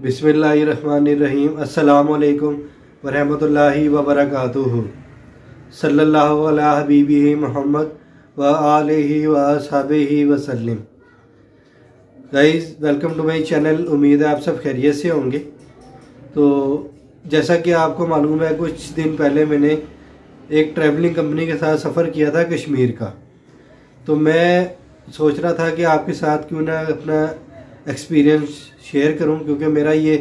बिस्मिल्लाहिर्रहमानिर्रहीम। अस्सलामुअलैकुम वरहमतुल्लाहि वबरकातुहू। सल्लल्लाहु अला हबीबिही मोहम्मद व आलिही व अस्हाबिही वसल्लम। Guys, welcome to my channel. उम्मीद है आप सब खैरियत से होंगे। तो जैसा कि आपको मालूम है, कुछ दिन पहले मैंने एक ट्रैवलिंग कंपनी के साथ सफ़र किया था कश्मीर का। तो मैं सोच रहा था कि आपके साथ क्यों ना अपना एक्सपीरियंस शेयर करूं, क्योंकि मेरा ये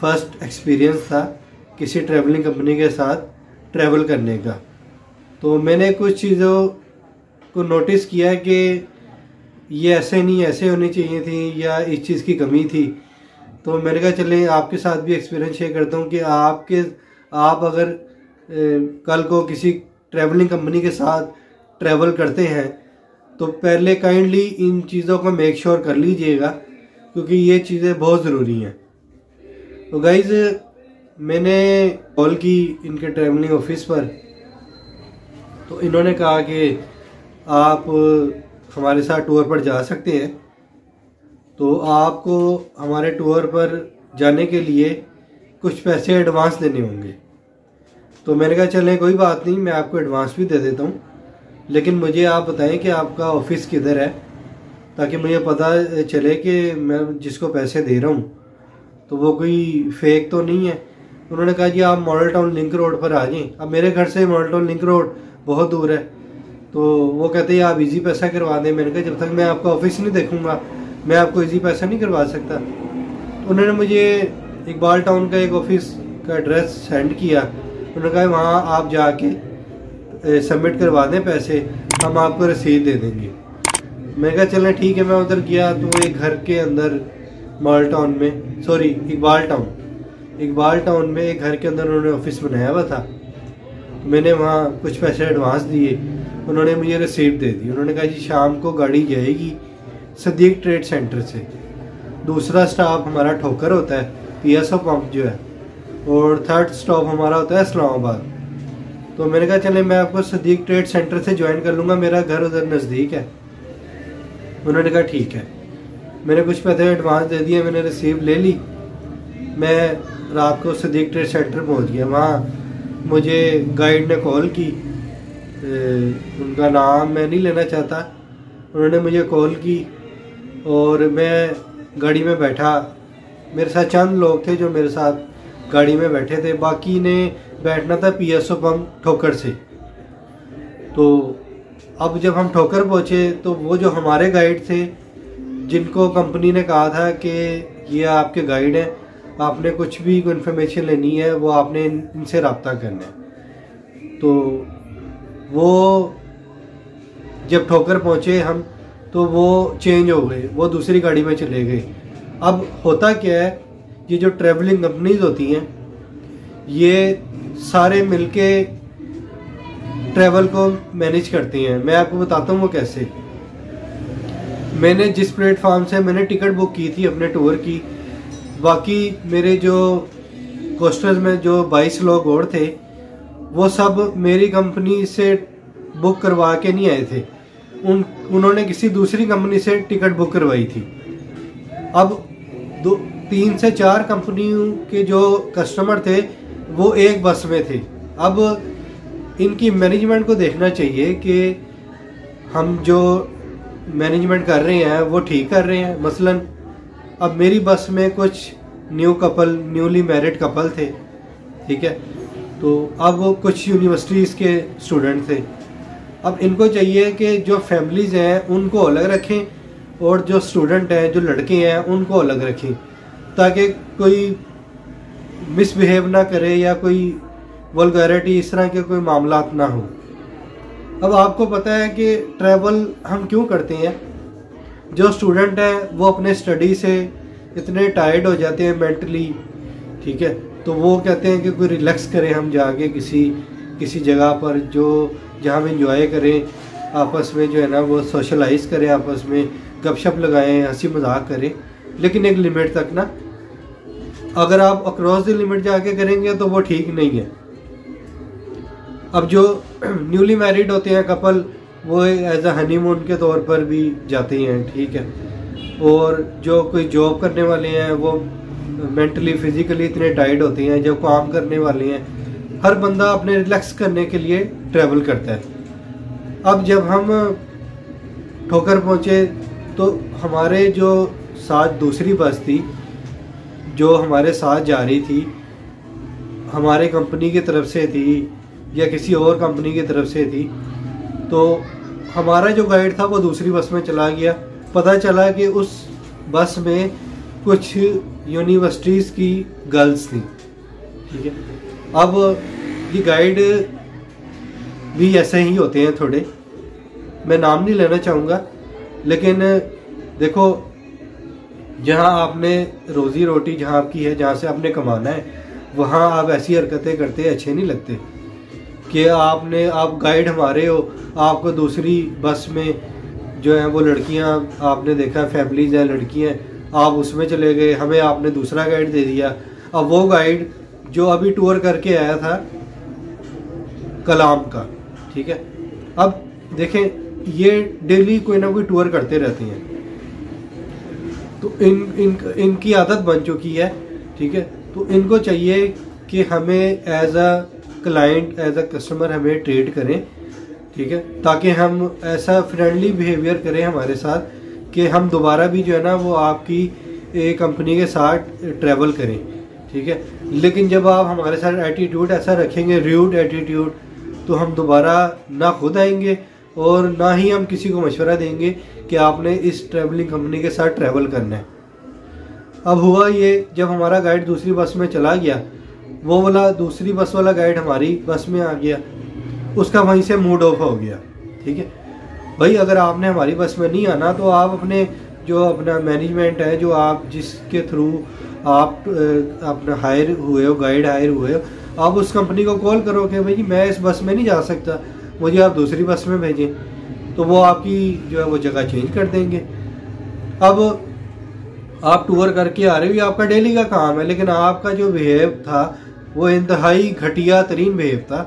फर्स्ट एक्सपीरियंस था किसी ट्रैवलिंग कंपनी के साथ ट्रैवल करने का। तो मैंने कुछ चीज़ों को नोटिस किया कि ये ऐसे नहीं, ऐसे होनी चाहिए थी या इस चीज़ की कमी थी। तो मैंने कहा चलें आपके साथ भी एक्सपीरियंस शेयर करता हूँ कि आप अगर कल को किसी ट्रैवलिंग कंपनी के साथ ट्रैवल करते हैं तो पहले काइंडली इन चीज़ों को मेक श्योर कर लीजिएगा, क्योंकि ये चीज़ें बहुत ज़रूरी हैं। तो गाइज़, मैंने कॉल की इनके ट्रैवलिंग ऑफिस पर। तो इन्होंने कहा कि आप हमारे साथ टूर पर जा सकते हैं, तो आपको हमारे टूर पर जाने के लिए कुछ पैसे एडवांस देने होंगे। तो मैंने कहा चलें कोई बात नहीं, मैं आपको एडवांस भी दे देता हूँ, लेकिन मुझे आप बताएं कि आपका ऑफिस किधर है, ताकि मुझे पता चले कि मैं जिसको पैसे दे रहा हूँ तो वो कोई फेक तो नहीं है। उन्होंने कहा जी आप मॉडल टाउन लिंक रोड पर आ जाएं। अब मेरे घर से मॉडल टाउन लिंक रोड बहुत दूर है। तो वो कहते हैं आप इजी पैसा करवा दें। मैंने कहा जब तक मैं आपका ऑफिस नहीं देखूँगा मैं आपको इजी पैसा नहीं करवा सकता। तो उन्होंने मुझे इकबाल टाउन का एक ऑफिस का एड्रेस सेंड किया। उन्होंने कहा वहाँ आप जाके सबमिट करवा दें पैसे, हम आपको रसीद दे देंगे। मैं कहा चलें ठीक है। मैं उधर गया तो एक घर के अंदर मॉडल टाउन में, सॉरी इकबाल टाउन में एक घर के अंदर उन्होंने ऑफिस बनाया हुआ था। मैंने वहाँ कुछ पैसे एडवांस दिए, उन्होंने मुझे रसीद दे दी। उन्होंने कहा जी शाम को गाड़ी जाएगी सदीक ट्रेड सेंटर से। दूसरा स्टॉप हमारा ठोकर होता है, PSO पंप जो है, और थर्ड स्टॉप हमारा होता है इस्लामाबाद। तो मैंने कहा चले मैं आपको सदीक ट्रेड सेंटर से ज्वाइन कर लूँगा, मेरा घर उधर नज़दीक है। उन्होंने कहा ठीक है। मैंने कुछ पैसे एडवांस दे दिए, मैंने रिसीव ले ली। मैं रात को सदीक ट्रेड सेंटर पहुंच गया। वहाँ मुझे गाइड ने कॉल की, उनका नाम मैं नहीं लेना चाहता। उन्होंने मुझे कॉल की और मैं गाड़ी में बैठा। मेरे साथ चंद लोग थे जो मेरे साथ गाड़ी में बैठे थे, बाकी ने बैठना था PSO पंप ठोकर से। तो अब जब हम ठोकर पहुँचे तो वो जो हमारे गाइड थे, जिनको कंपनी ने कहा था कि ये आपके गाइड हैं, आपने कुछ भी इन्फॉर्मेशन लेनी है वो आपने इनसे रब्ता करना है। तो वो जब ठोकर पहुँचे हम, तो वो चेंज हो गए, वो दूसरी गाड़ी में चले गए। अब होता क्या है, ये जो ट्रैवलिंग कंपनीज होती हैं ये सारे मिलके ट्रैवल को मैनेज करती हैं। मैं आपको बताता हूँ वो कैसे। मैंने जिस प्लेटफॉर्म से मैंने टिकट बुक की थी अपने टूर की, बाकी मेरे जो कोस्टर्स में जो 22 लोग और थे वो सब मेरी कंपनी से बुक करवा के नहीं आए थे। उन्होंने किसी दूसरी कंपनी से टिकट बुक करवाई थी। अब 3 से 4 कंपनियों के जो कस्टमर थे वो एक बस में थे। अब इनकी मैनेजमेंट को देखना चाहिए कि हम जो मैनेजमेंट कर रहे हैं वो ठीक कर रहे हैं। मसलन अब मेरी बस में कुछ न्यूली मैरिड कपल थे, ठीक है। तो अब वो कुछ यूनिवर्सिटीज़ के स्टूडेंट थे। अब इनको चाहिए कि जो फैमिलीज़ हैं उनको अलग रखें और जो स्टूडेंट हैं, जो लड़के हैं, उनको अलग रखें, ताकि कोई मिसबिहेव ना करे या कोई वल्गैरिटी इस तरह के कोई मामला ना हो। अब आपको पता है कि ट्रैवल हम क्यों करते हैं। जो स्टूडेंट हैं वो अपने स्टडी से इतने टायर्ड हो जाते हैं मेंटली, ठीक है, तो वो कहते हैं कि कोई रिलैक्स करें, हम जाके किसी जगह पर जो जहाँ हम इंजॉय करें, आपस में जो है ना वो सोशलाइज करें, आपस में गपशप लगाएं, हंसी मजाक करें, लेकिन एक लिमिट तक ना। अगर आप अक्रॉस द लिमिट जाके करेंगे तो वो ठीक नहीं है। अब जो न्यूली मैरिड होते हैं कपल, वो एज अ हनीमून के तौर पर भी जाते हैं, ठीक है। और जो कोई जॉब करने वाले हैं वो मेंटली फिजिकली इतने टायर्ड होते हैं, जब काम करने वाले हैं, हर बंदा अपने रिलैक्स करने के लिए ट्रैवल करता है। अब जब हम ठोकर पहुँचे तो हमारे जो साथ दूसरी बस थी जो हमारे साथ जा रही थी, हमारे कंपनी की तरफ से थी या किसी और कंपनी की तरफ से थी, तो हमारा जो गाइड था वो दूसरी बस में चला गया। पता चला कि उस बस में कुछ यूनिवर्सिटीज़ की गर्ल्स थी, ठीक है। अब ये गाइड भी ऐसे ही होते हैं थोड़े, मैं नाम नहीं लेना चाहूँगा, लेकिन देखो जहाँ आपने रोज़ी रोटी जहाँ आपकी है, जहाँ से आपने कमाना है, वहाँ आप ऐसी हरकतें करते अच्छे नहीं लगते कि आप गाइड हमारे हो, आपको दूसरी बस में जो है वो लड़कियाँ आपने देखा फैमिलीज हैं, लड़कियाँ, आप उसमें चले गए, हमें आपने दूसरा गाइड दे दिया। अब वो गाइड जो अभी टूर करके आया था कलाम का, ठीक है। अब देखें ये डेली कोई ना कोई टूर करते रहते हैं, तो इनकी आदत बन चुकी है, ठीक है। तो इनको चाहिए कि हमें as a client, as a customer हमें ट्रीट करें, ठीक है, ताकि हम ऐसा फ्रेंडली बिहेवियर करें हमारे साथ कि हम दोबारा भी जो है ना वो आपकी कंपनी के साथ ट्रैवल करें, ठीक है। लेकिन जब आप हमारे साथ एटीट्यूड ऐसा रखेंगे, र्यूड एटीट्यूड, तो हम दोबारा ना खुद आएंगे और ना ही हम किसी को मशवरा देंगे कि आपने इस ट्रैवलिंग कंपनी के साथ ट्रैवल करना है। अब हुआ ये, जब हमारा गाइड दूसरी बस में चला गया, वो वाला दूसरी बस वाला गाइड हमारी बस में आ गया, उसका वहीं से मूड ऑफ हो गया, ठीक है। भाई अगर आपने हमारी बस में नहीं आना तो आप अपने जो अपना मैनेजमेंट है, जो आप जिसके थ्रू आप अपना हायर हुए हो, गाइड हायर हुए हो, आप उस कंपनी को कॉल करो कि भाई मैं इस बस में नहीं जा सकता, मुझे आप दूसरी बस में भेजें, तो वो आपकी जो है वो जगह चेंज कर देंगे। अब आप टूर करके आ रहे हो, ये आपका डेली का काम है, लेकिन आपका जो बिहेव था वो इंतहाई घटिया तरीन बिहेव था,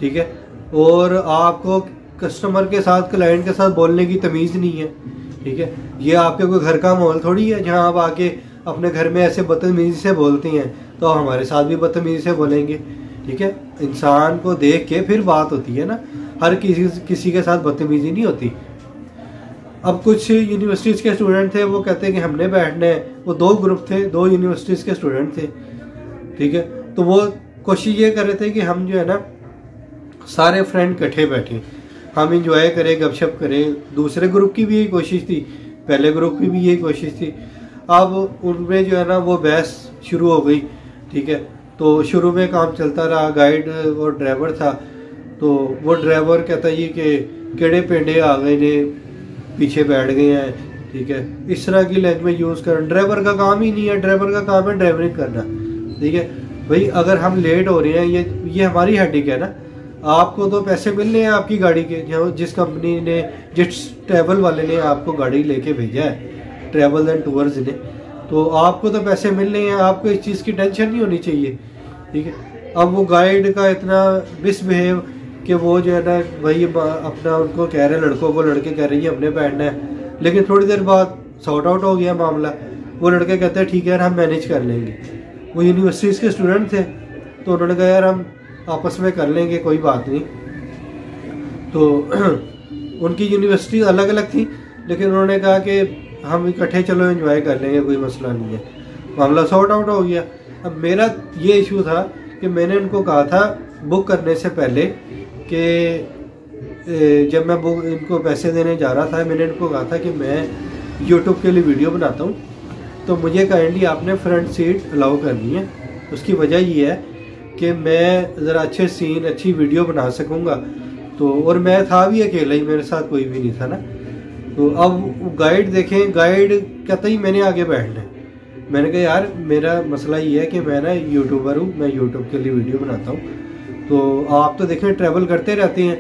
ठीक है। और आपको कस्टमर के साथ, क्लाइंट के साथ बोलने की तमीज़ नहीं है, ठीक है। ये आपके कोई घर का माहौल थोड़ी है जहां आप आके अपने घर में ऐसे बदतमीज़ी से बोलते हैं, तो आप हमारे साथ भी बदतमीज़ी से बोलेंगे, ठीक है। इंसान को देख के फिर बात होती है ना, हर किसी के साथ बदतमीज़ी नहीं होती। अब कुछ यूनिवर्सिटीज़ के स्टूडेंट थे, वो कहते हैं कि हमने बैठना है, वो दो ग्रुप थे, दो यूनिवर्सिटीज़ के स्टूडेंट थे, ठीक है। तो वो कोशिश ये कर रहे थे कि हम जो है ना सारे फ्रेंड इकट्ठे बैठें, हम इंजॉय करें, गपशप करें। दूसरे ग्रुप की भी यही कोशिश थी, पहले ग्रुप की भी यही कोशिश थी। अब उनमें जो है ना वो बहस शुरू हो गई, ठीक है। तो शुरू में काम चलता रहा, गाइड और ड्राइवर था, तो वो ड्राइवर कहता ये कि केड़े पेंडे आ गए ने पीछे बैठ गए हैं, ठीक है, इस तरह की लैंग्वेज यूज़ कर। ड्राइवर का काम ही नहीं है, ड्राइवर का काम है ड्राइवरिंग करना, ठीक है। भाई अगर हम लेट हो रहे हैं, ये हमारी हेडेक है ना, आपको तो पैसे मिलने हैं आपकी गाड़ी के, जिस कंपनी ने, जिस ट्रैवल वाले ने आपको गाड़ी लेके भेजा है, ट्रैवल एंड टूर्स ने, तो आपको तो पैसे मिलने हैं, आपको इस चीज़ की टेंशन नहीं होनी चाहिए, ठीक है। अब वो गाइड का इतना मिसबिहेव कि वो जो है ना वही अपना उनको कह रहे, लड़कों को, लड़के कह रहे हैं हमने बैठना है, लेकिन थोड़ी देर बाद सॉर्ट आउट हो गया मामला। वो लड़के कहते हैं ठीक है यार हम मैनेज कर लेंगे। वो यूनिवर्सिटीज़ के स्टूडेंट थे, तो उन्होंने कहा यार हम आपस में कर लेंगे, कोई बात नहीं। तो उनकी यूनिवर्सिटी अलग अलग थी, लेकिन उन्होंने कहा कि हम इकट्ठे चलो एंजॉय कर लेंगे, कोई मसला नहीं है। मामला सॉर्ट आउट हो गया। अब मेरा ये इशू था कि मैंने उनको कहा था बुक करने से पहले कि जब मैं बुक इनको पैसे देने जा रहा था, मैंने इनको कहा था कि मैं यूट्यूब के लिए वीडियो बनाता हूँ, तो मुझे काइंडली आपने फ्रंट सीट अलाउ करनी है। उसकी वजह ये है कि मैं ज़रा अच्छे सीन, अच्छी वीडियो बना सकूँगा। तो और मैं था भी अकेला ही, मेरे साथ कोई भी नहीं था ना। तो अब गाइड देखें, गाइड कहता ही मैंने आगे बैठना है। मैंने कहा यार मेरा मसला ये है कि मैं ना यूट्यूबर हूँ, मैं यूट्यूब के लिए वीडियो बनाता हूँ, तो आप तो देखें ट्रैवल करते रहते हैं,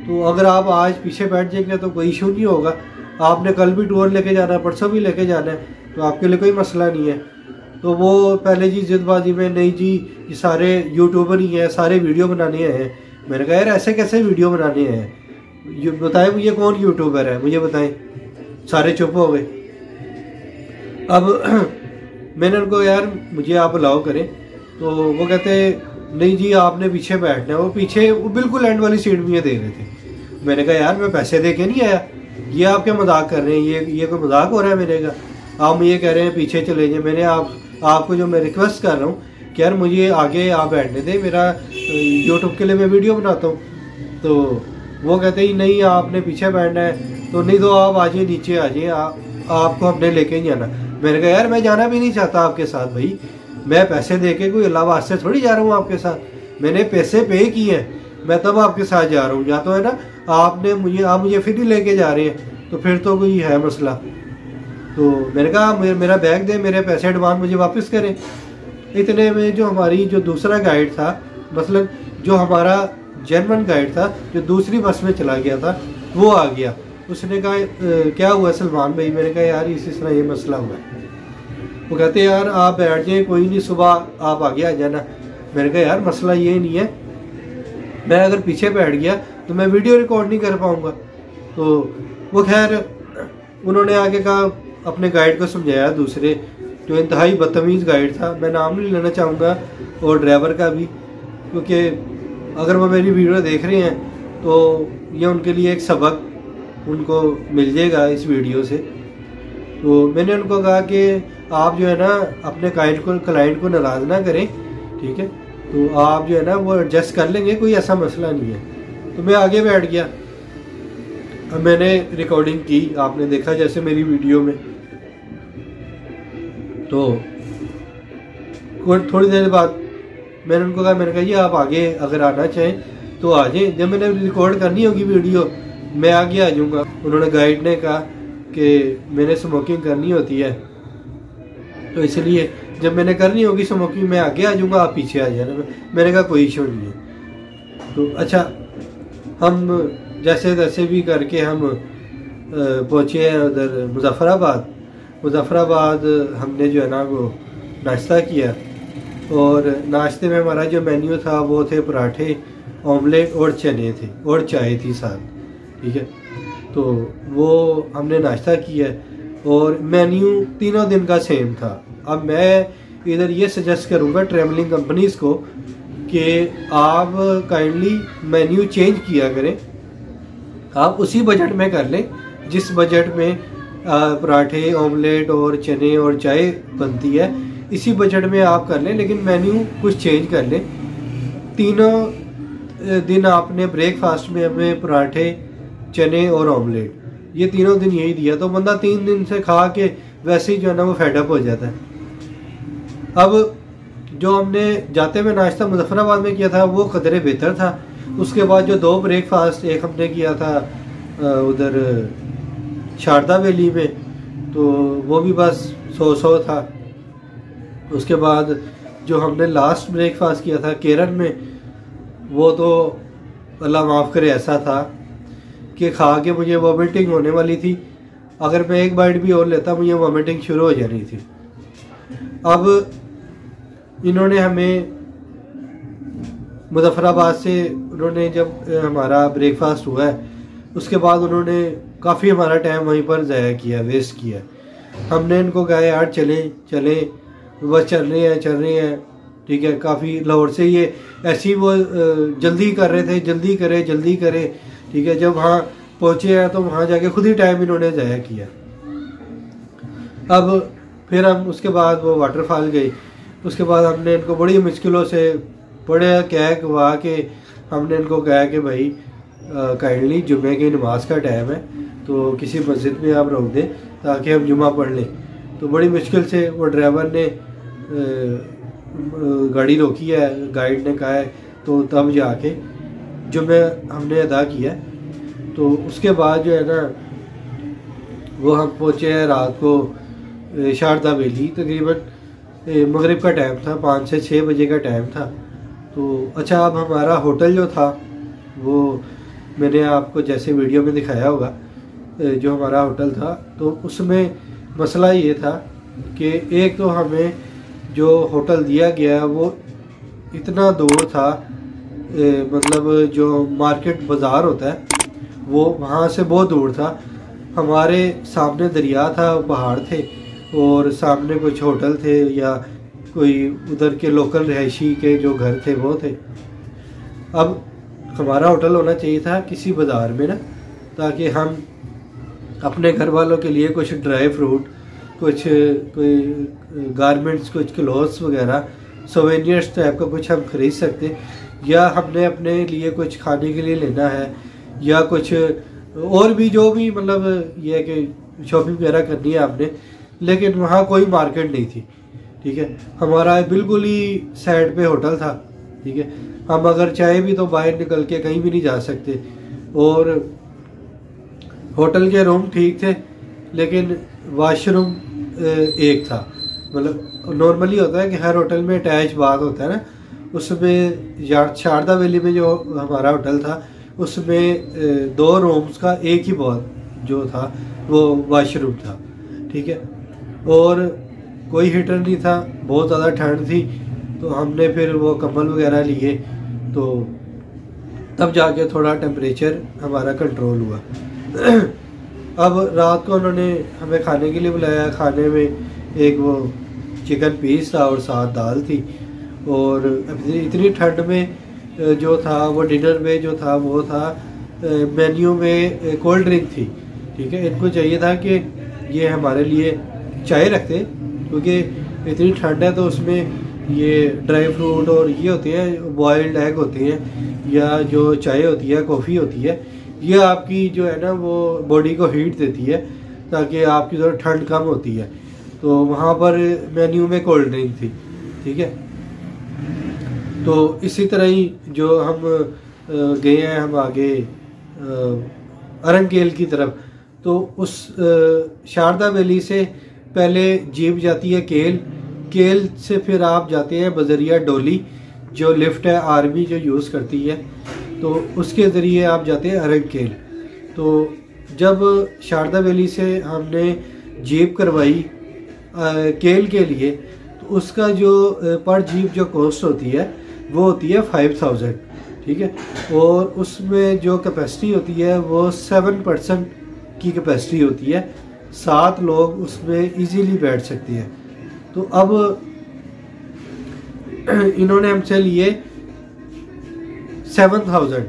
तो अगर आप आज पीछे बैठ जाएंगे तो कोई इशू नहीं होगा। आपने कल भी टूर लेके जाना है, परसों भी लेके जाना है, तो आपके लिए कोई मसला नहीं है। तो वो पहले जी जिदबाजी में, नहीं जी ये सारे यूट्यूबर ही हैं, सारे वीडियो बनाने हैं। मैंने कहा यार ऐसे कैसे वीडियो बनाने हैं, ये बताएं मुझे कौन यूट्यूबर है, मुझे बताएं। सारे चुप हो गए। अब मैंने उनको यार मुझे आप अलाउ करें, तो वो कहते नहीं जी आपने पीछे बैठना है। वो पीछे वो बिल्कुल एंड वाली सीट में दे रहे थे। मैंने कहा यार मैं पैसे दे के नहीं आया, ये आप क्या मजाक कर रहे हैं, ये कोई मजाक हो रहा है मेरे का, आप मुझे कह रहे हैं पीछे चले जाए। मैंने आपको जो मैं रिक्वेस्ट कर रहा हूँ कि यार मुझे आगे आप बैठने दें, मेरा यूट्यूब के लिए मैं वीडियो बनाता हूँ। तो वो कहते ही नहीं आपने पीछे बैठना है, तो नहीं तो आप आ जाइए नीचे आ जाइए, आपको हमने लेके नहीं जाना। मैंने कहा यार मैं जाना भी नहीं चाहता आपके साथ भाई, मैं पैसे दे के कोई अल्लाह वास्ते थोड़ी जा रहा हूँ आपके साथ, मैंने पैसे पे किए हैं, मैं तब आपके साथ जा रहा हूँ। या तो है ना आप मुझे फिर ही लेके जा रहे हैं, तो फिर तो कोई है मसला। तो मैंने कहा मेरा बैग दे, मेरे पैसे एडवांस मुझे वापस करें। इतने में जो हमारी जो दूसरा गाइड था, मतलब जो हमारा जर्मन गाइड था जो दूसरी बस में चला गया था, वो आ गया। उसने कहा क्या हुआ सलमान भाई? मैंने कहा यार इस तरह ये मसला हुआ है। वो कहते यार आप बैठ जाए, कोई नहीं सुबह आप आगे आ जाना। मैंने कहा यार मसला ये नहीं है, मैं अगर पीछे बैठ गया तो मैं वीडियो रिकॉर्ड नहीं कर पाऊँगा। तो वो खैर उन्होंने आगे कहा, अपने गाइड को समझाया, दूसरे जो इंतहाई बदतमीज़ गाइड था, मैं नाम नहीं लेना चाहूँगा, और ड्राइवर का भी, क्योंकि अगर वो मेरी वीडियो देख रहे हैं तो ये उनके लिए एक सबक उनको मिल जाएगा इस वीडियो से। तो मैंने उनको कहा कि आप जो है ना अपने क्लाइंट को नाराज़ ना करें, ठीक है, तो आप जो है ना वो एडजस्ट कर लेंगे, कोई ऐसा मसला नहीं है। तो मैं आगे बैठ गया। अब मैंने रिकॉर्डिंग की, आपने देखा जैसे मेरी वीडियो में। तो थोड़ी देर बाद मैंने उनको कहा, मैंने कहा जी आप आगे अगर आना चाहें तो आ जाएं, जब मैंने रिकॉर्ड करनी होगी वीडियो मैं आगे आ जाऊँगा। उन्होंने गाइड ने कहा कि मैंने स्मोकिंग करनी होती है, तो इसलिए जब मैंने करनी होगी स्मोकिंग मैं आगे आ जाऊँगा, आप पीछे आ जाना। मैंने कहा कोई इशू नहीं है। तो अच्छा, हम जैसे तैसे भी करके हम पहुँचे हैं उधर मुजफ्फराबाद। हमने जो है ना वो नाश्ता किया, और नाश्ते में हमारा जो मेन्यू था वो थे पराठे, ऑमलेट और चने थे, और चाय थी साथ, ठीक है। तो वो हमने नाश्ता किया, और मेन्यू तीनों दिन का सेम था। अब मैं इधर ये सजेस्ट करूँगा ट्रैवलिंग कंपनीज़ को कि आप काइंडली मेन्यू चेंज किया करें, आप उसी बजट में कर लें जिस बजट में पराठे, ऑमलेट और चने और चाय बनती है, इसी बजट में आप कर लें, लेकिन मेन्यू कुछ चेंज कर लें। तीनों दिन आपने ब्रेकफास्ट में हमें पराठे, चने और ऑमलेट, ये तीनों दिन यही दिया, तो बंदा 3 दिन से खा के वैसे ही जो है ना वो फेडअप हो जाता है। अब जो हमने जाते हुए नाश्ता मुजफ्फराबाद में किया था वो कदरे बेहतर था। उसके बाद जो 2 ब्रेकफास्ट, एक हमने किया था उधर शारदा वैली में, तो वो भी बस 100 था। उसके बाद जो हमने लास्ट ब्रेकफास्ट किया था केरल में, वो तो अल्लाह माफ़ करे ऐसा था कि खा के मुझे वॉमिटिंग होने वाली थी। अगर मैं एक बाइट भी और लेता मुझे वॉमिटिंग शुरू हो जानी थी। अब इन्होंने हमें मुजफ्फराबाद से, उन्होंने जब हमारा ब्रेकफास्ट हुआ है उसके बाद उन्होंने काफ़ी हमारा टाइम वहीं पर ज़ाया किया, वेस्ट किया। हमने इनको कहा यार चलें, बस चल रहे हैं, ठीक है। काफ़ी लाहौर से ये ऐसी वो जल्दी कर रहे थे, जल्दी करे, ठीक है। जब वहाँ पहुँचे हैं तो वहाँ जाके खुद ही टाइम इन्होंने ज़ाया किया। अब फिर हम उसके बाद वो वाटरफॉल गए। उसके बाद हमने इनको बड़ी मुश्किलों से बड़े कह के हमने इनको कहा कि भाई काइंडली जुम्मे की नमाज का टाइम है, तो किसी मस्जिद में आप रोक दें ताकि हम जुम्मा पढ़ लें। तो बड़ी मुश्किल से वो ड्राइवर ने गाड़ी रोकी है, गाइड ने कहा है, तो तब जाके जुम्मे हमने अदा किया। तो उसके बाद जो है ना वो हम पहुँचे हैं रात को शारदा वैली, तकरीबन मगरिब का टाइम था, 5 से 6 बजे का टाइम था। तो अच्छा, अब हमारा होटल जो था वो मैंने आपको जैसे वीडियो में दिखाया होगा, जो हमारा होटल था, तो उसमें मसला ये था कि एक तो हमें जो होटल दिया गया वो इतना दूर था, मतलब जो मार्केट बाज़ार होता है वो वहाँ से बहुत दूर था। हमारे सामने दरिया था, पहाड़ थे, और सामने कुछ होटल थे या कोई उधर के लोकल रहायशी के जो घर थे वो थे। अब हमारा होटल होना चाहिए था किसी बाज़ार में ना, ताकि हम अपने घर वालों के लिए कुछ ड्राई फ्रूट, कुछ कोई गारमेंट्स, कुछ क्लोथ्स वगैरह, सोवेनियर्स टाइप का कुछ हम खरीद सकते, या हमने अपने लिए कुछ खाने के लिए लेना है, या कुछ और भी जो भी मतलब ये है कि शॉपिंग वगैरह करनी है आपने। लेकिन वहाँ कोई मार्केट नहीं थी, ठीक है। हमारा बिल्कुल ही साइड पे होटल था, ठीक है। हम अगर चाहे भी तो बाहर निकल के कहीं भी नहीं जा सकते। और होटल के रूम ठीक थे, लेकिन वाशरूम एक था। मतलब नॉर्मली होता है कि हर होटल में अटैच बाथ होता है ना, उसमें शारदा वैली में जो हमारा होटल था उसमें 2 रूम्स का एक ही बाथ जो था वो वाशरूम था, ठीक है। और कोई हीटर नहीं था, बहुत ज़्यादा ठंड थी, तो हमने फिर वो कंबल वगैरह लिए, तो तब जाके थोड़ा टेम्परेचर हमारा कंट्रोल हुआ। अब रात को उन्होंने हमें खाने के लिए बुलाया। खाने में एक वो चिकन पीस था और साथ दाल थी। और इतनी ठंड में जो था वो डिनर में जो था वो था मेन्यू में कोल्ड ड्रिंक थी, ठीक है। इनको चाहिए था कि ये हमारे लिए चाय रखते, क्योंकि इतनी ठंड है तो उसमें ये ड्राई फ्रूट और ये होते हैं, बॉइल्ड एग होते हैं, या जो चाय होती है, कॉफ़ी होती है, ये आपकी जो है ना वो बॉडी को हीट देती है, ताकि आपकी जो ठंड कम होती है। तो वहाँ पर मेन्यू में कोल्ड ड्रिंक थी, ठीक है। तो इसी तरह ही जो हम गए हैं हम आगे अरंकेल की तरफ, तो उस शारदा वैली से पहले जीप जाती है केल से फिर आप जाते हैं बजरिया डोली, जो लिफ्ट है आर्मी जो यूज़ करती है, तो उसके ज़रिए आप जाते हैं अरंकेल। तो जब शारदा वैली से हमने जीप करवाई केल के लिए, तो उसका जो पर जीप जो कॉस्ट होती है वो होती है 5000, ठीक है। और उसमें जो कैपेसिटी होती है वो 7% की कैपेसिटी होती है, 7 लोग उसमें इजीली बैठ सकते हैं। तो अब इन्होंने हमसे लिए 7000,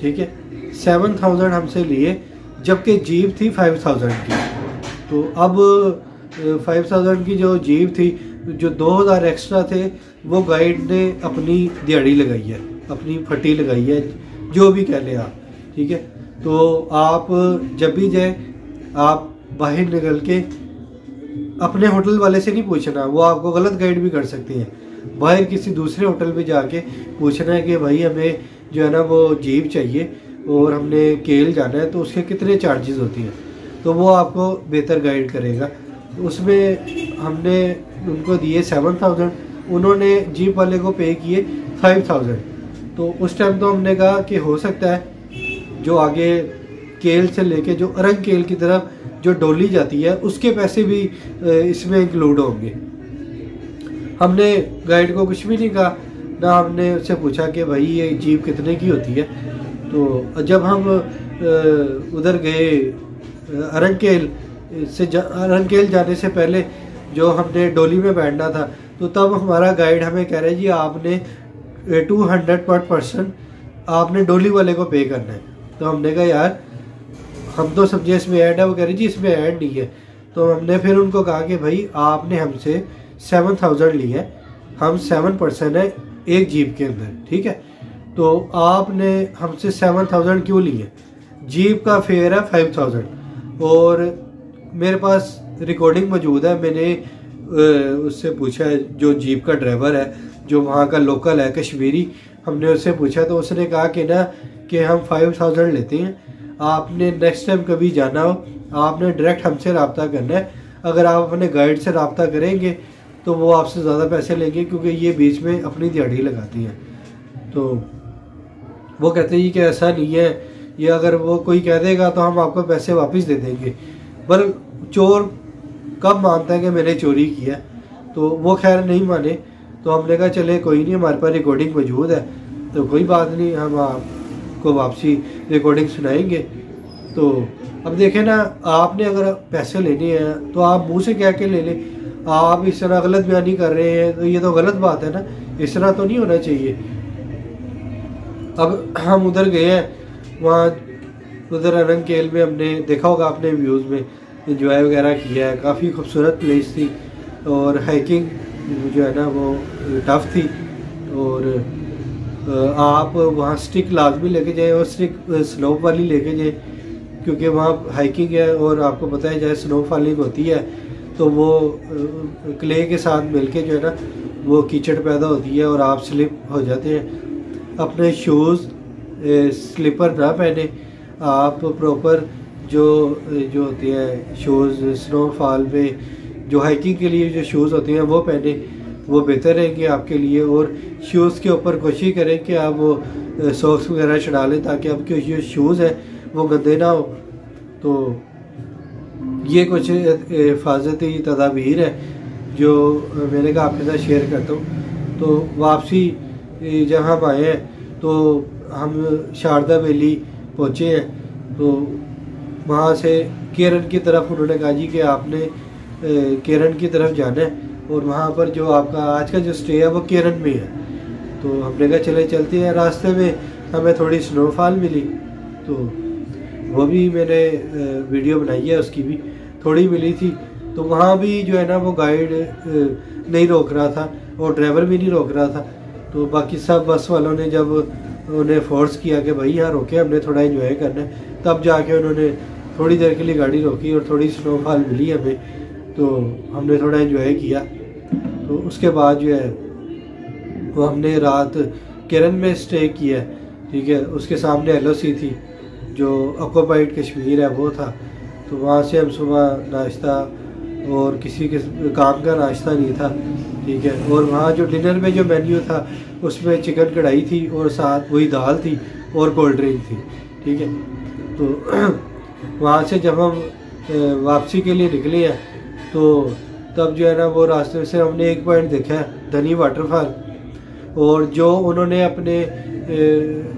ठीक है, 7000 हमसे लिए, जबकि जीप थी 5000 की। तो अब 5000 की जो जीप थी, जो 2000 एक्स्ट्रा थे वो गाइड ने अपनी दिहाड़ी लगाई है, अपनी फटी लगाई है, जो भी कह लें आप, ठीक है। तो आप जब भी जाए आप बाहर निकल के अपने होटल वाले से नहीं पूछना, वो आपको गलत गाइड भी कर सकते हैं। बाहर किसी दूसरे होटल में जाके पूछना है कि भाई हमें जो है ना वो जीप चाहिए और हमने केल जाना है, तो उसके कितने चार्जेस होती हैं, तो वो आपको बेहतर गाइड करेगा। उसमें हमने उनको दिए 7000, उन्होंने जीप वाले को पे किए 5000। तो उस टाइम तो हमने कहा कि हो सकता है जो आगे केल से लेके जो अरंकेल की तरफ जो डोली जाती है उसके पैसे भी इसमें इंक्लूड होंगे। हमने गाइड को कुछ भी नहीं कहा, ना हमने उससे पूछा कि भाई ये जीप कितने की होती है। तो जब हम उधर गए अरंकेल अरंकेल जाने से पहले जो हमने डोली में बैठना था, तो तब हमारा गाइड हमें कह रहा है जी आपने 200 पर पर्सन आपने डोली वाले को पे करना है। तो हमने कहा यार हम तो समझे इसमें ऐड है, वो कह रही जी इसमें ऐड नहीं है। तो हमने फिर उनको कहा कि भाई आपने हमसे 7000 ली है, हम 7 पर्सन है एक जीप के अंदर, ठीक है। तो आपने हमसे 7000 क्यों ली है? जीप का फेयर है 5000। और मेरे पास रिकॉर्डिंग मौजूद है, मैंने उससे पूछा है, जो जीप का ड्राइवर है जो वहाँ का लोकल है कश्मीरी, हमने उससे पूछा तो उसने कहा कि ना कि हम 5000 लेते हैं, आपने नेक्स्ट टाइम कभी जाना हो आपने डायरेक्ट हमसे रब्ता करना है। अगर आप अपने गाइड से रब्ता करेंगे तो वो आपसे ज़्यादा पैसे लेंगे, क्योंकि ये बीच में अपनी दिहाड़ी लगाती हैं। तो वो कहते हैं कि ऐसा नहीं है, ये अगर वो कोई कह देगा तो हम आपको पैसे वापस दे देंगे। पर चोर कब मानता है कि मैंने चोरी किया? तो वो खैर नहीं माने। तो हमने कहा चले कोई नहीं, हमारे पास रिकॉर्डिंग मौजूद है, तो कोई बात नहीं, हम आपको वापसी रिकॉर्डिंग सुनाएंगे। तो अब देखें ना, आपने अगर पैसे लेने हैं तो आप मुंह से कह के ले लें। आप इस तरह गलत बयानी कर रहे हैं तो ये तो गलत बात है ना, इस तरह तो नहीं होना चाहिए। अब हम उधर गए हैं, वहाँ उधर अरंग केल में हमने देखा होगा आपने व्यूज़ में, इंजॉय वगैरह किया है। काफ़ी खूबसूरत प्लेस थी और हाइकिंग जो है ना वो टफ थी। और आप वहाँ स्टिक लाजमी लेके जाएं और स्टिक स्लोप वाली लेके जाएं, क्योंकि वहाँ हाइकिंग है और आपको पता है जैसे स्नो फॉलिंग होती है तो वो क्ले के साथ मिलके जो है ना वो कीचड़ पैदा होती है और आप स्लिप हो जाते हैं। अपने शूज़ स्लीपर ना पहने, आप प्रॉपर जो होते हैं शूज़ स्नोफॉल पे जो हाइकिंग के लिए जो शूज़ होते हैं वो पहने, वो बेहतर रहेंगे आपके लिए। और शूज़ के ऊपर कोशिश करें कि आप वो सॉक्स वगैरह चढ़ा लें ताकि आपके जो शूज़ हैं वो गंदे ना हो। तो ये कुछ हिफाजती तदाबीर है जो मैंने कहा आपके साथ शेयर करता हूँ। तो वापसी जब हम आए हैं तो हम शारदा वैली पहुँचे हैं, तो वहाँ से केरन की तरफ उन्होंने कहा जी कि आपने केरन की तरफ जाना है और वहाँ पर जो आपका आज का जो स्टे है वो केरन में है। तो हमने कहा चले चलते हैं। रास्ते में हमें थोड़ी स्नोफॉल मिली तो वो भी मैंने वीडियो बनाई है, उसकी भी थोड़ी मिली थी। तो वहाँ भी जो है ना वो गाइड नहीं रोक रहा था और ड्राइवर भी नहीं रोक रहा था। तो बाकी सब बस वालों ने जब उन्हें फोर्स किया कि भाई यहाँ रोके, हमने थोड़ा एंजॉय करना है, तब जाके उन्होंने थोड़ी देर के लिए गाड़ी रोकी और थोड़ी स्नोफॉल मिली हमें, तो हमने थोड़ा एंजॉय किया। तो उसके बाद जो है वो हमने रात केरन में स्टे किया, ठीक है। उसके सामने एलओसी थी जो ऑक्यूपाइड कश्मीर है वो था। तो वहाँ से हम सुबह नाश्ता और किसी के काम का नाश्ता नहीं था, ठीक है। और वहाँ जो डिनर में जो मेन्यू था उसमें चिकन कढ़ाई थी और साथ वही दाल थी और कोल्ड ड्रिंक थी, ठीक है। तो वहाँ से जब हम वापसी के लिए निकले हैं तो तब जो है ना वो रास्ते से हमने एक पॉइंट देखा है, धनी वाटरफॉल। और जो उन्होंने अपने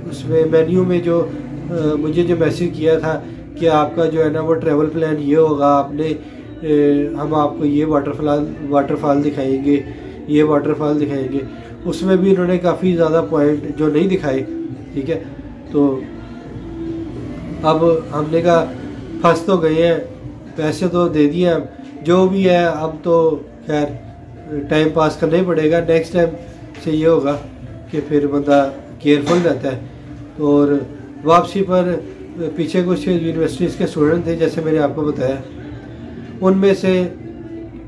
उसमें मेन्यू में जो मुझे जो मैसेज किया था कि आपका जो है ना वो ट्रैवल प्लान ये होगा, आपने हम आपको ये वाटरफॉल दिखाएंगे, ये वाटरफॉल दिखाएंगे, उसमें भी इन्होंने काफ़ी ज़्यादा पॉइंट जो नहीं दिखाए, ठीक है। तो अब हमने कहा फंस तो गए हैं, पैसे तो दे दिए हम, जो भी है अब तो खैर टाइम पास करना ही पड़ेगा। नेक्स्ट टाइम से ये होगा कि फिर बंदा केयरफुल रहता है। और वापसी पर पीछे कुछ यूनिवर्सिटीज़ के स्टूडेंट थे जैसे मैंने आपको बताया, उनमें से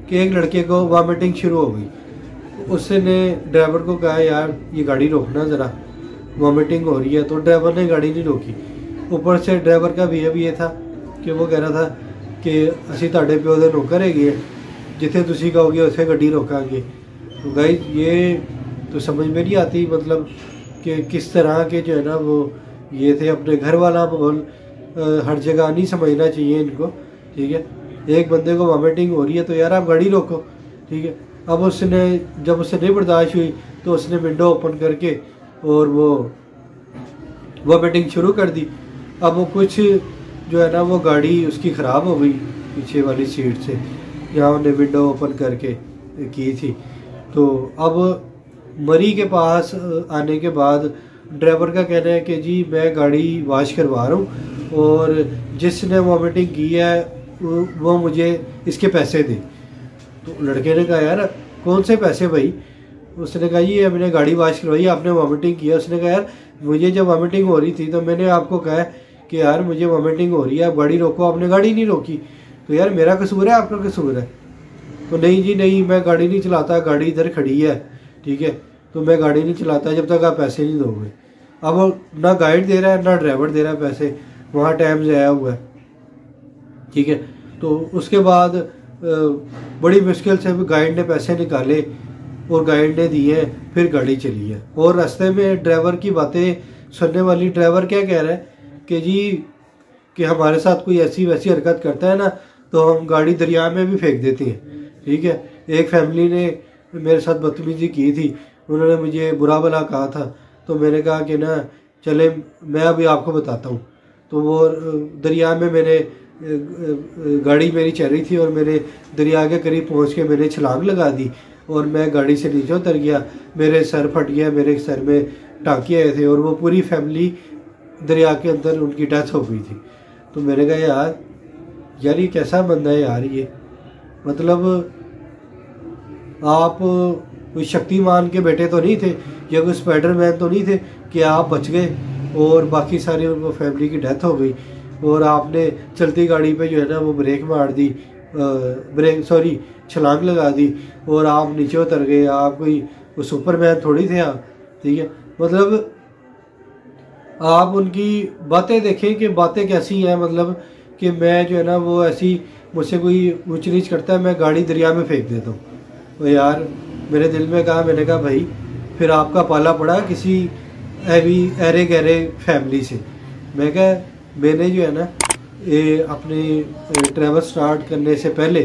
कि एक लड़के को वॉमिटिंग शुरू हो गई। उसने ड्राइवर को कहा यार ये गाड़ी रोकना ज़रा, वॉमिटिंग हो रही है। तो ड्राइवर ने गाड़ी नहीं रोकी। ऊपर से ड्राइवर का बिहेव ये था कि वो कह रहा था कि असी तुहाडे प्यो दे नौकर हैगे, जिथे तुसी कहोगे उत्थे गड्डी रोकांगे। तो गाइस ये तो समझ में नहीं आती, मतलब कि किस तरह के जो है ना वो ये थे। अपने घर वाला माहौल हर जगह नहीं समझना चाहिए इनको, ठीक है। एक बंदे को वॉमिटिंग हो रही है तो यार आप गाड़ी रोको, ठीक है। अब उसने जब उससे नहीं बर्दाश्त हुई तो उसने विंडो ओपन करके और वो वॉमिटिंग शुरू कर दी। अब वो कुछ जो है ना वो गाड़ी उसकी ख़राब हो गई पीछे वाली सीट से, जहाँ उन्हें विंडो ओपन करके की थी। तो अब मरी के पास आने के बाद ड्राइवर का कहना है कि जी मैं गाड़ी वॉश करवा रहा हूँ और जिसने वॉमिटिंग की है वो मुझे इसके पैसे दे। तो लड़के ने कहा यार कौन से पैसे भाई? उसने कहा ये मैंने गाड़ी वॉश करवाई, आपने वॉमिटिंग किया। उसने कहा यार मुझे जब वॉमिटिंग हो रही थी तो मैंने आपको कहा कि यार मुझे वॉमिटिंग हो रही है, आप गाड़ी रोको, आपने गाड़ी नहीं रोकी। तो यार मेरा कसूर है आपका कसूर है? तो नहीं जी नहीं, मैं गाड़ी नहीं चलाता, गाड़ी इधर खड़ी है, ठीक है, तो मैं गाड़ी नहीं चलाता जब तक आप पैसे नहीं दोगे। अब ना गाइड दे रहा है ना ड्राइवर दे रहा है पैसे, वहाँ टाइम ज़ाया हुआ है, ठीक है। तो उसके बाद बड़ी मुश्किल से गाइड ने पैसे निकाले और गाइड ने दिए, फिर गाड़ी चली है। और रास्ते में ड्राइवर की बातें सुनने वाली, ड्राइवर क्या कह रहा है कि जी कि हमारे साथ कोई ऐसी वैसी हरकत करता है ना तो हम गाड़ी दरिया में भी फेंक देते हैं, ठीक है। एक फैमिली ने मेरे साथ बदतमीजी की थी, उन्होंने मुझे बुरा भला कहा था, तो मैंने कहा कि ना चले मैं अभी आपको बताता हूँ। तो वो दरिया में मैंने गाड़ी मेरी चल रही थी और मेरे दरिया के करीब पहुंच के मैंने छलांग लगा दी और मैं गाड़ी से नीचे उतर गया। मेरे सर फट गया, मेरे सर में टाँके आए थे और वो पूरी फैमिली दरिया के अंदर उनकी डेथ हो गई थी। तो मैंने कहा यार ये कैसा बंदा है यार, ये मतलब आप कोई शक्तिमान के बेटे तो नहीं थे या कोई स्पाइडरमैन तो नहीं थे कि आप बच गए और बाकी सारी वो फैमिली की डेथ हो गई और आपने चलती गाड़ी पे जो है ना वो ब्रेक मार दी, छलांग लगा दी और आप नीचे उतर गए। आप कोई सुपरमैन थोड़ी थे आप, ठीक है। मतलब आप उनकी बातें देखें कि बातें कैसी हैं, मतलब कि मैं जो है ना वो ऐसी मुझसे कोई ऊंच नीच करता है मैं गाड़ी दरिया में फेंक देता हूँ। तो यार मेरे दिल में कहा, मैंने कहा भाई फिर आपका पाला पड़ा किसी ऐरे गहरे फैमिली से। मैं कहा मैंने जो है ना अपनी ट्रैवल स्टार्ट करने से पहले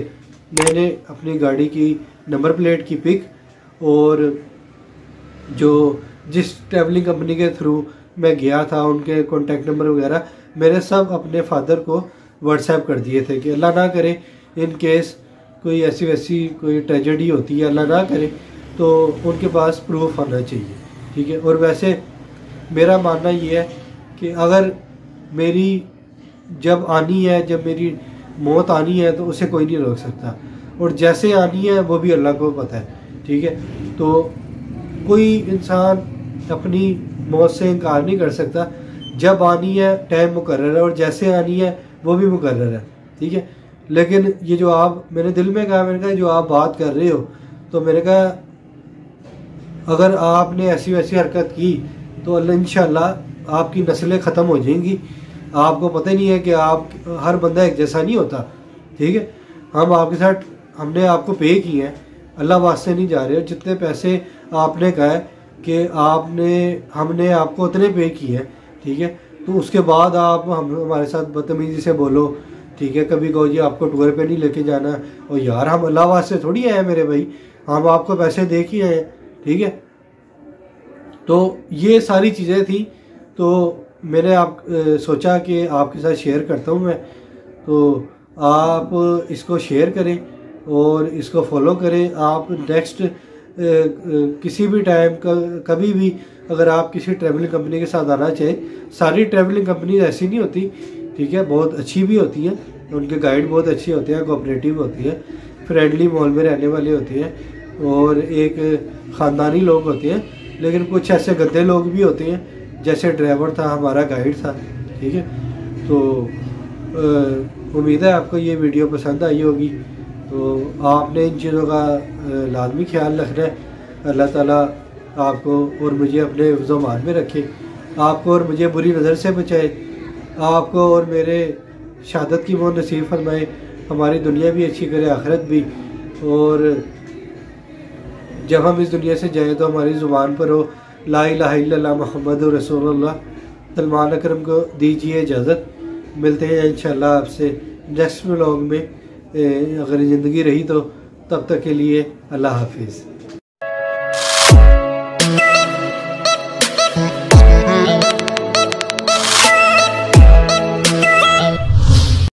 मैंने अपनी गाड़ी की नंबर प्लेट की पिक और जो जिस ट्रैवलिंग कंपनी के थ्रू मैं गया था उनके कॉन्टैक्ट नंबर वगैरह मैंने सब अपने फादर को व्हाट्सएप कर दिए थे कि अल्लाह ना करे इन केस कोई ऐसी वैसी कोई ट्रेजेडी होती है, अल्लाह ना करे, तो उनके पास प्रूफ होना चाहिए, ठीक है। और वैसे मेरा मानना ये है कि अगर मेरी जब आनी है, जब मेरी मौत आनी है तो उसे कोई नहीं रोक सकता और जैसे आनी है वो भी अल्लाह को पता है, ठीक है। तो कोई इंसान अपनी मौत से इनकार नहीं कर सकता। जब आनी है टाइम मुकर्रर है और जैसे आनी है वो भी मुकर्रर है, ठीक है। लेकिन ये जो आप मैंने दिल में कहा, मैंने कहा जो आप बात कर रहे हो, तो मैंने कहा अगर आपने ऐसी वैसी हरकत की तो अल्लाह इंशाल्लाह आपकी नस्लें ख़त्म हो जाएंगी। आपको पता ही नहीं है कि आप हर बंदा एक जैसा नहीं होता, ठीक है। हम आपके साथ हमने आपको पे किए हैं, अल्लाह वास्ते नहीं जा रहे। जितने पैसे आपने कहा है कि हमने आपको उतने पे किए हैं, ठीक है। तो उसके बाद आप हमारे साथ बदतमीजी से बोलो, ठीक है। कभी कहो जी आपको टूर पे नहीं लेके जाना, और यार हम अल्लाह वास्ते थोड़ी आए हैं मेरे भाई, हम आपको पैसे दे के आए हैं, ठीक है। तो ये सारी चीज़ें थी, तो मैंने सोचा कि आपके साथ शेयर करता हूँ मैं। तो आप इसको शेयर करें और इसको फॉलो करें। आप नेक्स्ट किसी भी टाइम कभी भी अगर आप किसी ट्रैवलिंग कंपनी के साथ आना चाहें, सारी ट्रैवलिंग कंपनी ऐसी नहीं होती, ठीक है, बहुत अच्छी भी होती हैं, उनके गाइड बहुत अच्छे होते हैं, कोऑपरेटिव होती है, फ्रेंडली माहौल में रहने वाले होते हैं और एक ख़ानदानी लोग होते हैं। लेकिन कुछ ऐसे गंदे लोग भी होते हैं, जैसे ड्राइवर था, हमारा गाइड था, ठीक है। तो उम्मीद है आपको ये वीडियो पसंद आई होगी। तो आपने इन चीज़ों का लाजमी ख्याल रखना है। अल्लाह ताला आपको और मुझे अपने हिफ्ज़-ओ-मान में रखे, आपको और मुझे बुरी नज़र से बचाए, आपको और मेरे शहादत की वो नसीब फरमाए, हमारी दुनिया भी अच्छी करे, आखिरत भी। और जब हम इस दुनिया से जाएँ तो हमारी ज़ुबान पर हो ला इलाहा इल्लल्लाह मुहम्मदुर रसूलुल्लाह। सलमान अकरम को दीजिए इजाज़त, मिलते हैं इंशाअल्लाह आपसे नेक्स्ट व्लॉग में, अगर ज़िंदगी रही तो। तब तक के लिए अल्लाह हाफिज़।